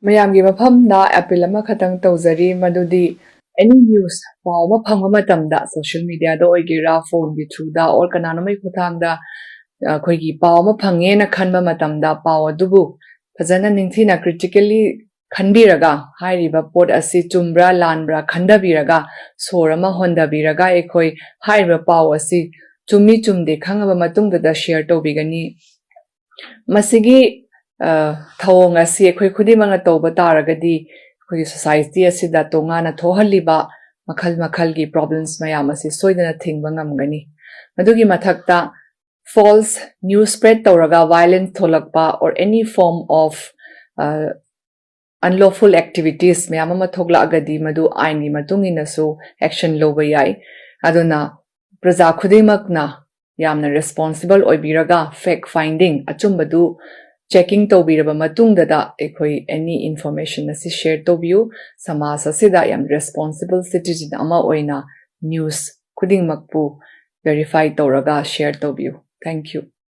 ꯃꯌꯥꯝꯒꯤ ꯃꯐꯝꯗ ꯑꯦꯄꯤꯜ ꯑꯃꯈꯛꯇꯪ ꯇꯧꯖꯔꯤ ꯃꯗꯨꯗꯤ any news ꯄꯥꯎ ꯑꯃ ꯐꯪꯕ ꯃꯇꯝꯗ ꯁꯣꯁꯤꯌꯦꯜ ꯃꯤꯗꯤꯌꯥꯗ ꯑꯣꯏꯒꯦꯔꯥ ꯐꯣꯟꯒꯤ ꯊ꯭ꯔꯨꯗ ꯑꯣꯔ ꯀꯅꯥꯅꯣꯃꯒꯤ ꯈꯨꯠꯊꯥꯡꯗ ꯑꯩꯈꯣꯏꯒꯤ ꯄꯥꯎ ꯑꯃ ꯐꯪꯉꯦꯅ ꯈꯟꯕ ꯃꯇꯝꯗ ꯄꯥꯎ ꯑꯗꯨꯕꯨ ꯐꯖꯅ ꯅꯤꯡꯊꯤꯅ critically ꯈꯟꯕꯤꯔꯒ ꯍꯥꯏꯔꯤꯕ ꯄꯣꯠ ꯑꯁꯤ ꯆꯨꯝꯕ꯭ꯔꯥ ꯂꯥꯟꯕ꯭ꯔꯥ ꯈꯟꯊꯕꯤꯔꯒ ꯁꯣꯔ ꯑꯃ ꯍꯣꯟꯗꯕꯤꯔꯒ ꯑꯩꯈꯣꯏ ꯍꯥꯏꯔꯤꯕ ꯄꯥꯎ ꯑꯁꯤ ꯆꯨꯝꯃꯤ ꯆꯨꯝꯗꯦ ꯈꯪꯉꯕ ꯃꯇꯨꯡꯗ ꯁꯦꯌꯔ ꯇꯧꯕꯤꯒꯅꯤ ꯃꯁꯤꯒꯤ ꯊꯧꯑꯣꯡ ꯑꯁꯤ ꯑꯩꯈꯣꯏ ꯈꯨꯗꯤꯡꯃꯛꯅ ꯇꯧꯕ ꯇꯥꯔꯒꯗꯤ ꯑꯩꯈꯣꯏꯒꯤ ꯁꯣꯁꯥꯏꯇꯤ ꯑꯁꯤꯗ ꯇꯣꯉꯥꯟꯅ ꯊꯣꯛꯍꯜꯂꯤꯕ ꯃꯈꯜ ꯃꯈꯜꯒꯤ ꯄ꯭ꯔꯣꯕ꯭ꯂꯦꯝꯁ ꯃꯌꯥꯝ ꯑꯁꯤ ꯁꯣꯏꯗꯅ ꯊꯤꯡꯕ ꯉꯝꯒꯅꯤ ꯃꯗꯨꯒꯤ ꯃꯊꯛꯇ false news spread tawraga violence tholakpa or any form of unlawful activities mayam ama thoklagadi madu ain gi matungina su action loba yai aduna praja khudimakna yamna responsible oibiraga fact finding achumbadu checking tawbiraba matungda da ekhoi any information asi share tobiu samas asida yam responsible citizen ama oina news khudingmakpu verify tawraga share tobiu thank you